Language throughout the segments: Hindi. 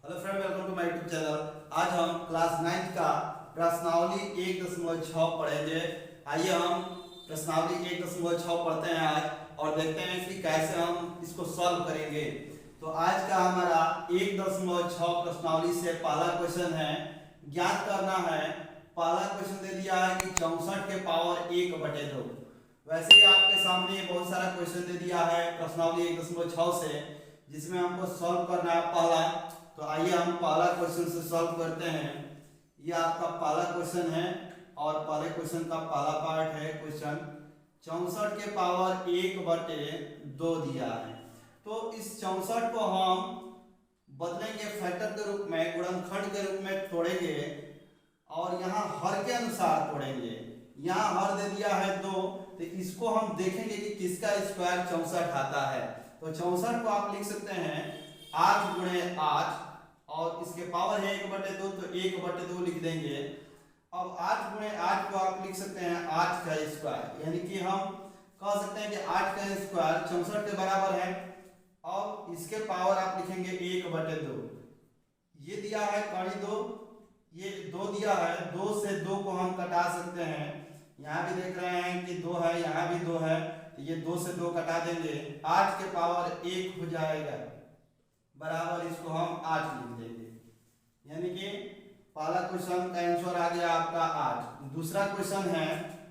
Hello friend, welcome to my YouTube channel. आज हम क्लास 9 का प्रश्नावली 1.6 पढ़ेंगे। आइए हम प्रश्नावली 1.6 पढ़ते हैं आज और देखते हैं कि कैसे हम इसको सॉल्व करेंगे। तो आज का हमारा 1.6 प्रश्नावली से पहला क्वेश्चन है, ज्ञात करना है। पहला क्वेश्चन दे दिया है कि 64 के पावर 1/2। वैसे ही आपके सामने बहुत सारा क्वेश्चन दे दिया है प्रश्नावली 1.6 से, जिसमें हमको सॉल्व करना है पहला। तो आइए हम पहला क्वेश्चन से सॉल्व करते हैं। ये आपका पहला क्वेश्चन है और पहले क्वेश्चन का पहला पार्ट है क्वेश्चन 64 के पावर 1/2 दिया है। तो इस 64 को हम बदलेंगे फैक्टर के रूप में, गुणनखंड के रूप में तोड़ेंगे और यहाँ हर के अनुसार तोड़ेंगे। यहाँ हर दे दिया है 2, तो इसको हम देखेंगे कि किसका स्क्वायर 64 आता है। तो 64 को आप लिख सकते हैं 8 गुणे 8 और इसके पावर है 1/2, तो 1/2 लिख देंगे। अब 8 गुणे 8 को आप लिख सकते हैं 8 का स्क्वायर, यानी कि हम कह सकते हैं कि 8 का स्क्वायर 64 के बराबर है। और इसके पावर आप लिखेंगे 1/2। ये दिया है कड़ी 2, ये 2 दिया है, 2 से 2 को हम कटा सकते हैं। यहाँ भी देख रहे हैं कि 2 है, यहाँ भी 2 है, तो ये 2 से 2 कटा देंगे, 8 के पावर 1 हो जाएगा बराबर, इसको हम 8 लिख देंगे। यानी कि पहला क्वेश्चन का आंसर आ गया आपका 8। दूसरा क्वेश्चन है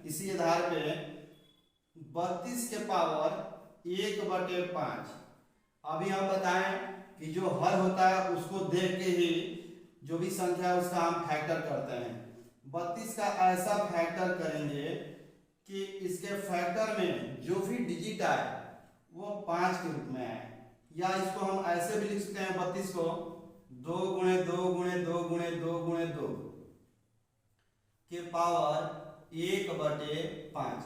इसी आधार पे 32 के पावर 1/5। अभी हम बताएं कि जो हर होता है उसको देख के ही जो भी संख्या है उसका हम फैक्टर करते हैं। 32 का ऐसा फैक्टर करेंगे कि इसके फैक्टर में जो भी डिजिट आए वो 5 के रूप में आए, या इसको हम ऐसे भी लिख सकते हैं 32 को 2 गुणे 2 गुणे 2 गुणे 2 गुणे 2 के पावर 1/5।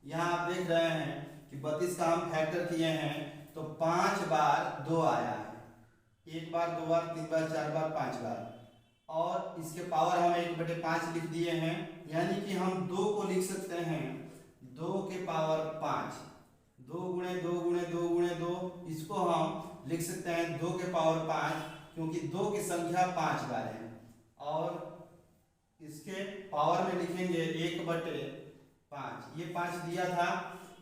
यहाँ आप देख रहे हैं कि 32 का हम फैक्टर किए हैं तो 5 बार 2 आया है, 1 बार 2 बार 3 बार 4 बार 5 बार, और इसके पावर हम 1/5 लिख दिए हैं। यानी कि हम 2 को लिख सकते हैं 2 के पावर 5, 2 गुणे 2 गुणे 2 गुणे 2, इसको हम लिख सकते हैं 2 के पावर 5, क्योंकि 2 की संख्या 5 बार है। और इसके पावर में लिखेंगे 1/5। ये 5 दिया था,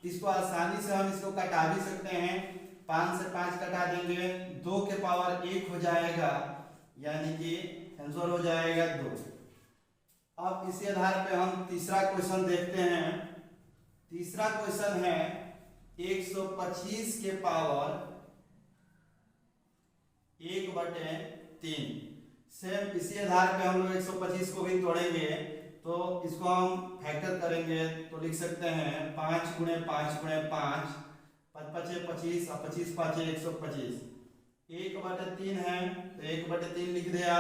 इसको आसानी से हम इसको कटा भी सकते हैं। 5 से 5 कटा देंगे, 2 के पावर 1 हो जाएगा, यानी कि आंसर हो जाएगा 2। अब इसी आधार पे हम तीसरा क्वेश्चन देखते हैं। तीसरा क्वेश्चन है 125 के पावर 1/3। सेम इसी आधार पे हम लोग 125 को भी तोड़ेंगे, तो इसको हम फैक्टर करेंगे तो लिख सकते हैं 5 गुणे 5 गुणे 5, 5 5 25 और 25 5 125। 1/3 है तो 1/3 लिख दिया।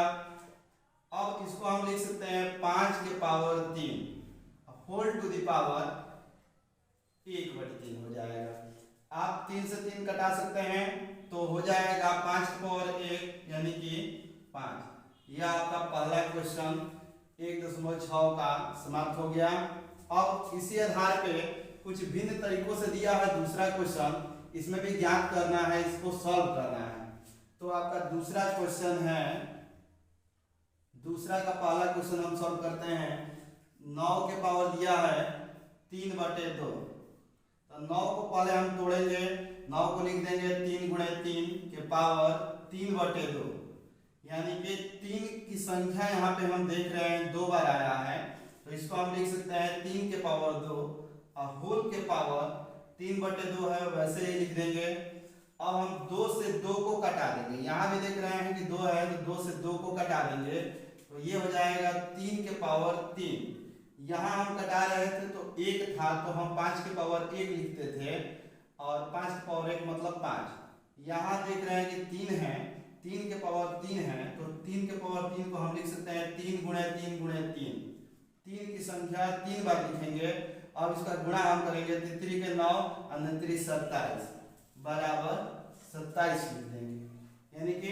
अब इसको हम लिख सकते हैं 5 के power 3 whole to the power 1/3 हो जाएगा। आप 3 से 3 कटा सकते हैं तो हो जाएगा 5 के पावर 1, यानी कि 5। यह आपका पहला क्वेश्चन 1.6 का समाप्त हो गया। अब इसी आधार पे कुछ भिन्न तरीकों से दिया है दूसरा क्वेश्चन, इसमें भी ज्ञात करना है, इसको सॉल्व करना है। तो आपका दूसरा क्वेश्चन है, दूसरा का पहला क्वेश्चन हम सॉल्व करते हैं। 9 के पावर दिया है 3/2, तो 9 को पहले हम तोड़ेंगे, 9 को लिख देंगे 3 गुणे 3 के पावर 3/2, यानी कि 3 की संख्या यहाँ पे हम देख रहे हैं 2 बार आया है, तो इसको हम लिख सकते हैं 3 के पावर 2 और होल के पावर 3/2 है, वैसे ही लिख देंगे। अब हम 2 से 2 को कटा देंगे, यहाँ भी देख रहे हैं कि 2 है तो 2 से 2 को कटा देंगे, तो ये हो जाएगा 3 के पावर 3। यहाँ हम कटा रहे थे तो 1 था तो हम 5 के पावर 1 लिखते थे, और 5 के पावर 1 मतलब 5। यहाँ देख रहे हैं कि 3 है, 3 के पावर 3 है, तो 3 के पावर 3 को हम लिख सकते हैं 3 गुणे 3 गुणे 3। 3 की संख्या 3 बार लिखेंगे। अब इसका गुणा हम करेंगे, 3 के 9 और 3 27 बराबर 27 लिख देंगे। यानी कि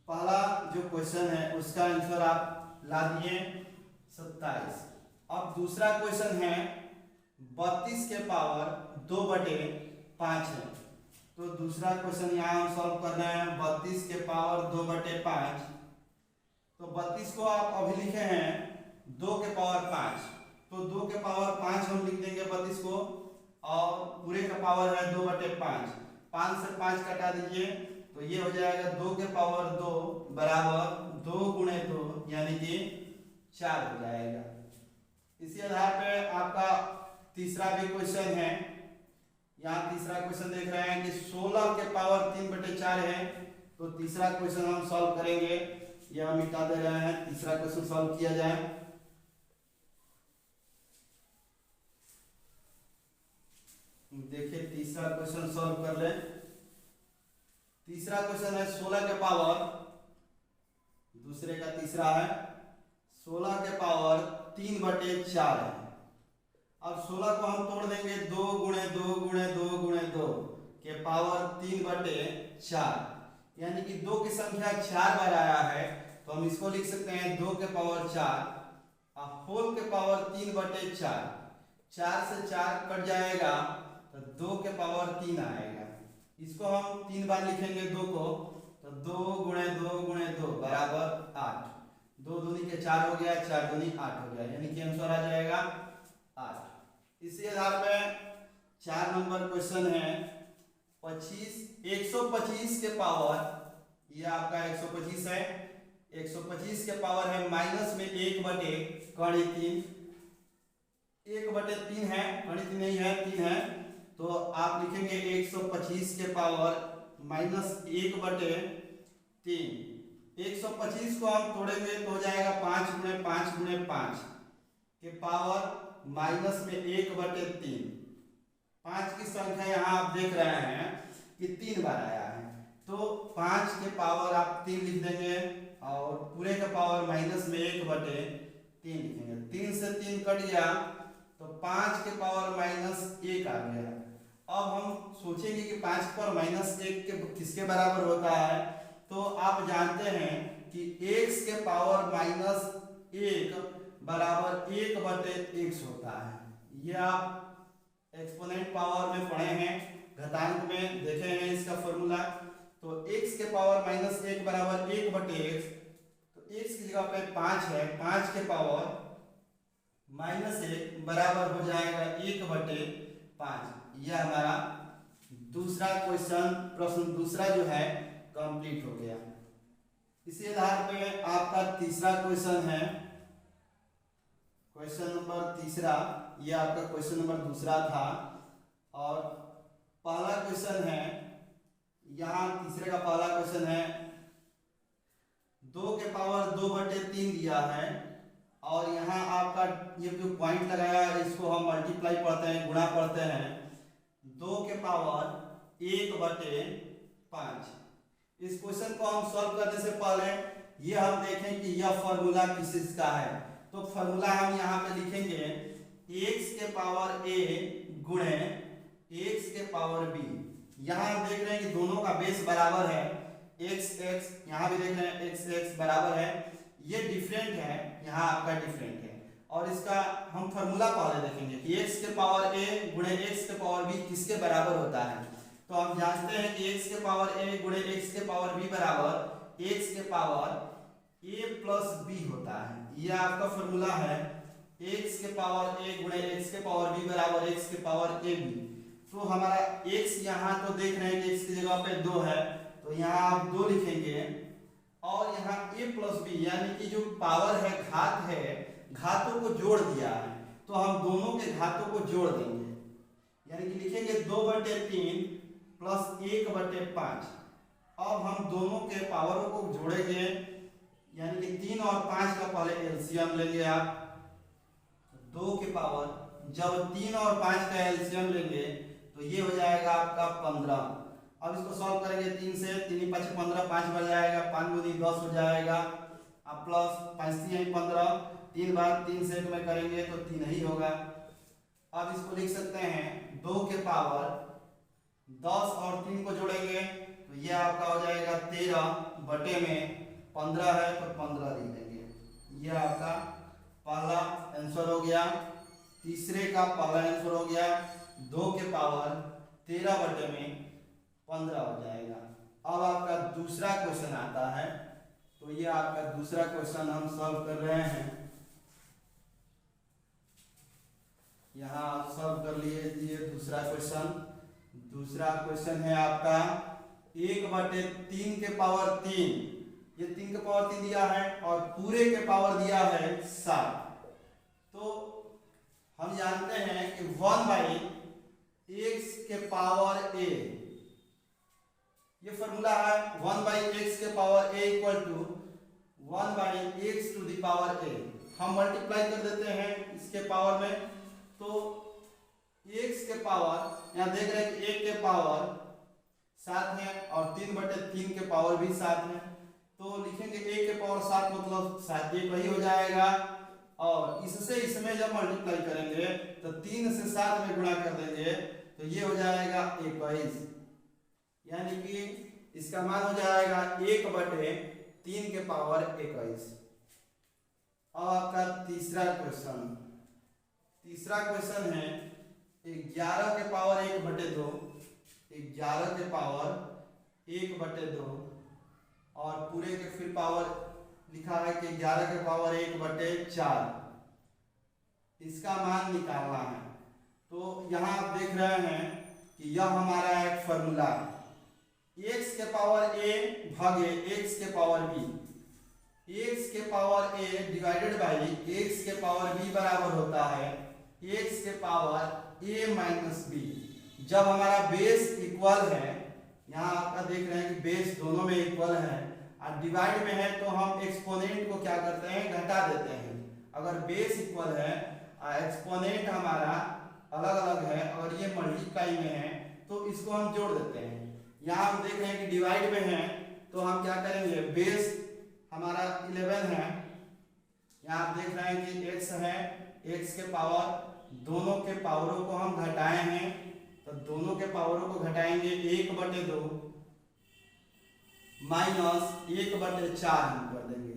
पहला जो क्वेश्चन है उसका आंसर आप ला दिए 27। अब दूसरा क्वेश्चन है 32 के पावर 2/5 है। तो दूसरा क्वेश्चन यहाँ हम सॉल्व कर रहे हैं 32 के पावर 2/5। तो 32 को आप अभी लिखे हैं 2 के पावर 5, तो 2 के पावर 5 हम लिख देंगे 32 को, और पूरे का पावर है 2/5। 5 से 5 कटा दीजिए तो ये हो जाएगा 2 के पावर 2 बराबर 2 गुणे 2 यानी कि 4 हो जाएगा। इसी आधार पे आपका तीसरा भी क्वेश्चन है। यहाँ तीसरा क्वेश्चन देख रहे हैं कि 16 के पावर 3/4 है। तो तीसरा क्वेश्चन हम सॉल्व करेंगे, यह हम मिटा दे रहे हैं, तीसरा क्वेश्चन सॉल्व किया जाए। देखिए तीसरा क्वेश्चन सॉल्व कर ले। तीसरा क्वेश्चन है 16 के पावर, दूसरे का तीसरा है 16 के पावर 3/4 है। अब 16 को हम तोड़ देंगे 2 गुणे 2 गुणे 2 गुणे 2 के पावर 3/4, यानी कि 2 की संख्या 4 बार आया है, तो हम इसको लिख सकते हैं 2 के पावर 4 और होल के पावर 3/4। 4 से 4 कट जाएगा तो 2 के पावर 3 आएगा। इसको हम 3 बार लिखेंगे 2 को, तो 2 गुणे 2 गुणे 2 बराबर 8। 2 दूनी के 4 हो गया, 4 दूनी 8 हो गया, यानी कि आंसर आ जाएगा 8। इसी आधार पे 4 नंबर क्वेश्चन है 125 के पावर, ये आपका 125 है, 125 के पावर है माइनस में 1/3 1/3 है, गणित नहीं है 3 है, तो आप लिखेंगे 125 के पावर माइनस 1/3। 125 को हम तोड़ेंगे तो हो जाएगा 5 गुणे 5 गुणे 5 के पावर माइनस में 1/3। 5 की संख्या यहाँ आप देख रहे हैं कि 3 बार आया है, तो 5 के पावर आप 3 लिख देंगे और पूरे का पावर माइनस में 1/3 लिखेंगे। 3 से 3 कट गया तो 5 के पावर माइनस 1 आ गया। अब हम सोचेंगे कि 5 के पावर माइनस 1 के किसके बराबर होता है, तो आप जानते हैं कि x के पावर माइनस 1 बराबर 1/x होता है। ये आप एक्सपोनेंट पावर में पढ़े हैं, घातांक में देखे हैं इसका फॉर्मूला। तो x के पावर माइनस 1 बराबर 1/x, तो x की जगह पे 5 है, 5 के पावर माइनस 1 बराबर हो जाएगा 1/5। यह हमारा दूसरा क्वेश्चन, प्रश्न दूसरा जो है कंप्लीट हो गया। इसी आधार पे आपका तीसरा क्वेश्चन है, क्वेश्चन नंबर तीसरा, ये आपका क्वेश्चन नंबर दूसरा था, और पहला क्वेश्चन है, यहाँ तीसरे का पहला क्वेश्चन है 2 के पावर 2/3 दिया है, और यहाँ आपका ये जो पॉइंट लगाया है इसको हम मल्टीप्लाई पढ़ते हैं, गुणा पढ़ते हैं। 2 के पावर 1/5। इस क्वेश्चन को हम सॉल्व करने से पहले ये हम देखें कि यह फॉर्मूला किस चीज का है। तो फॉर्मूला हम यहाँ पे लिखेंगे x के पावर a गुणे x के पावर b। यहाँ हम देख रहे हैं कि दोनों का बेस बराबर है, x x, यहाँ भी देख रहे हैं x x बराबर है, ये डिफरेंट है, यहाँ आपका डिफरेंट है। और इसका हम फॉर्मूला पहले देखेंगे कि x के पावर a गुणे x के पावर b किसके बराबर होता है। तो हम जानते हैं कि x के पावर a गुणे x के पावर b बराबर x के पावर a प्लस b होता है। यह आपका फॉर्मूला है, x के पावर a गुणे x के पावर b बराबर x के पावर a b। तो हमारा x यहाँ तो देख रहे हैं कि x की जगह पे 2 है, तो यहाँ आप 2 लिखेंगे, और यहाँ a प्लस b यानी कि जो पावर है, घात है, घातों को जोड़ दिया है, तो हम दोनों के घातों को जोड़ देंगे, यानी कि लिखेंगे 2/3 प्लस 1/5। अब हम दोनों के पावरों को जोड़ेंगे, यानी कि 3 और 5 का पहले एलसीएम लेंगे आप। 2 के पावर, जब 3 और 5 का एलसीएम लेंगे तो ये हो जाएगा आपका 15। अब इसको सॉल्व करेंगे 3 से, 3 5 15, 5 बन जाएगा, 5 दूनी 10 हो जाएगा, अब प्लस 5 3 15, 3 बार 3 सेट में करेंगे तो 3 ही होगा। अब इसको लिख सकते हैं 2 के पावर 10 और 3 को जोड़ेंगे तो ये आपका हो जाएगा 13 बटे में 15 है तो 15 लिख देंगे। यह आपका पहला आंसर हो गया। तीसरे का पहला आंसर हो गया 2 के पावर 13 बटे में 15 हो जाएगा। अब आपका दूसरा क्वेश्चन आता है, तो ये आपका दूसरा क्वेश्चन हम सॉल्व कर रहे हैं। यहाँ आप सॉल्व कर लीजिए दूसरा क्वेश्चन। दूसरा क्वेश्चन है आपका 1/3 के पावर 3, ये 3 के पावर 3 दिया है और पूरे के पावर दिया है 7। तो हम जानते हैं कि 1/x के पावर a, ये फॉर्मूला है 1/x के power a equal to 1/x to the power a। हम मल्टीप्लाई कर देते हैं इसके पावर में, तो x के पावर यहाँ देख रहे हैं कि 1 के पावर 7 है और 3/3 के पावर भी 7 है, तो लिखेंगे 1 के पावर 7 मतलब 7 1 वही हो जाएगा, और इससे इसमें जब मल्टीप्लाई करेंगे तो 3 से 7 में गुणा कर देंगे तो ये हो जाएगा 21, यानी कि इसका मान हो जाएगा 1/3 के पावर 21। अब आपका तीसरा क्वेश्चन है 11 के पावर 1/2, 11 के पावर 1/2 और पूरे के फिर पावर लिखा है कि 11 के पावर 1/4, इसका मान निकालना है। तो यहाँ आप देख रहे हैं कि यह हमारा एक फॉर्मूला x के पावर a भागे x के पावर b, x के power a divided by x के पावर b बराबर होता है x के पावर a माइनस b। जब हमारा बेस इक्वल है, यहाँ आपका देख रहे हैं कि बेस दोनों में इक्वल है और डिवाइड में है, तो हम एक्सपोनेंट को क्या करते हैं, घटा देते हैं। अगर बेस इक्वल है और एक्सपोनेंट हमारा अलग अलग है और ये मल्टीप्लाई में है, तो इसको हम जोड़ देते हैं। यहाँ हम देख रहे हैं कि डिवाइड में है, तो हम क्या करेंगे, बेस हमारा 11 है, यहाँ आप देख रहे हैं कि x है, x के पावर दोनों के पावरों को हम घटाए हैं, तो दोनों के पावरों को घटाएंगे 1/2 माइनस 1/4 हम कर देंगे।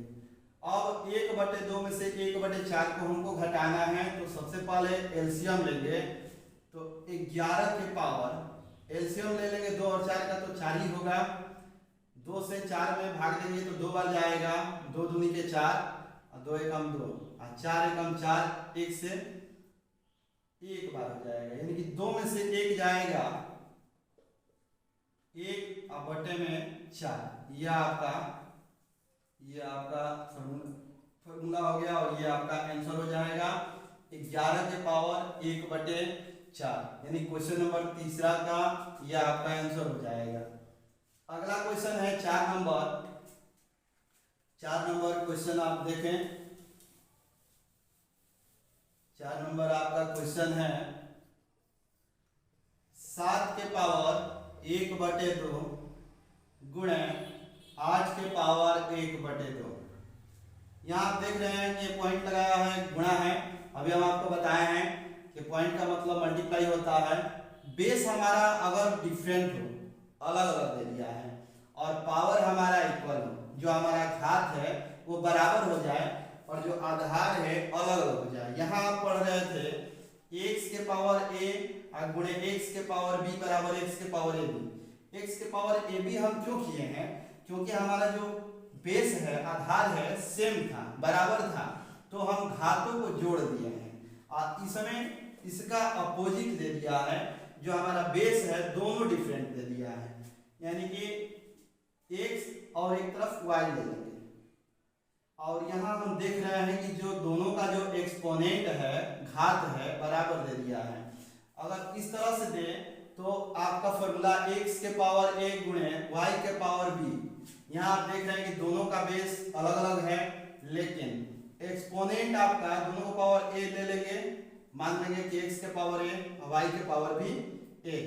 अब 1/2 में से 1/4 को हमको घटाना है, तो सबसे पहले एलसीएम लेंगे, तो 11 के पावर एलसीएम ले लेंगे 2 और 4 का, तो 4 ही होगा। 2 से 4 में भाग देंगे तो 2 बार जाएगा, 2 दूनी के 4 और 2 एकम 2 और 4 एकम 4, 1 से 1 बार हो जाएगा, यानी कि 2 में से 1 जाएगा, 1 और बटे में 4। यह आपका फॉर्मूला हो गया और ये आपका आंसर हो जाएगा 11 के पावर 1/4, यानी क्वेश्चन नंबर तीसरा का यह आपका आंसर हो जाएगा। अगला क्वेश्चन है 4 नंबर क्वेश्चन आप देखें। 4 नंबर आपका क्वेश्चन है 7 के पावर 1/2 गुणे 8 के पावर 1/2। यहाँ आप देख रहे हैं कि ये पॉइंट लगाया है, गुणा है। अभी हम आपको बताए हैं कि पॉइंट का मतलब मल्टीप्लाई होता है। बेस हमारा अगर डिफरेंट हो, अलग अलग दे दिया है, और पावर हमारा इक्वल हो, जो हमारा घात है वो बराबर हो जाए और जो आधार है अलग अलग हो जाए। यहाँ आप पढ़ रहे थे x के पावर a गुणे x के पावर b बराबर x के पावर ab। x के पावर ab हम क्यों किए हैं, क्योंकि हमारा जो बेस है, आधार है, सेम था, बराबर था, तो हम घातों को जोड़ दिए हैं और इसमें इसका अपोजिट दे दिया है, जो हमारा बेस है दोनों डिफरेंट दे दिया है, यानी कि x और एक तरफ y ले लेंगे। और यहाँ हम देख रहे हैं कि जो दोनों का जो एक्सपोनेंट है, घात है, बराबर दे दिया है। अगर इस तरह से दे तो आपका फॉर्मूला x के पावर a गुणे y के पावर b। यहाँ आप देख रहे हैं कि दोनों का बेस अलग अलग है, लेकिन एक्सपोनेंट आपका दोनों को पावर a ले लेंगे, मान लेंगे कि x के पावर a और y के पावर भी a।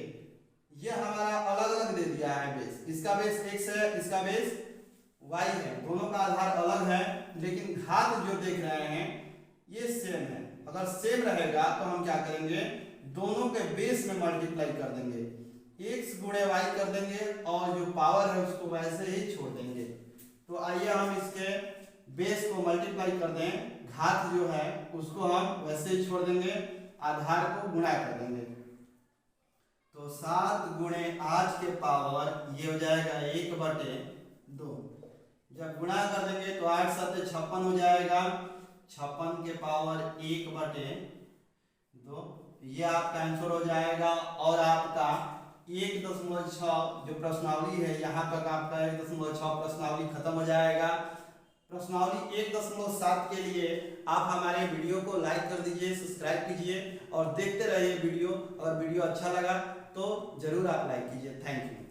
ये हमारा अलग अलग दे दिया है बेस, इसका बेस x है, इसका बेस y है, दोनों का आधार अलग है, लेकिन घात जो देख रहे हैं ये सेम है। अगर सेम रहेगा तो हम क्या करेंगे, दोनों के बेस में मल्टीप्लाई कर देंगे, x गुणे y कर देंगे और जो पावर है उसको वैसे ही छोड़ देंगे। तो आइए हम इसके बेस को मल्टीप्लाई कर दें, घात जो है उसको हम वैसे ही छोड़ देंगे, आधार को गुणा कर देंगे। तो तो 7 गुणे आज के पावर ये हो जाएगा 1/2। जब गुणा कर देंगे तो 8 7 56 हो जाएगा, 56 के पावर 1/2। ये आपका आंसर हो जाएगा। और आपका 1.6 जो प्रश्नावली है यहाँ तक आपका 1.6 प्रश्नावली खत्म हो जाएगा। प्रश्नावली 1.7 के लिए आप हमारे वीडियो को लाइक कर दीजिए, सब्सक्राइब कीजिए और देखते रहिए वीडियो। अगर वीडियो अच्छा लगा तो जरूर आप लाइक कीजिए। Thank you.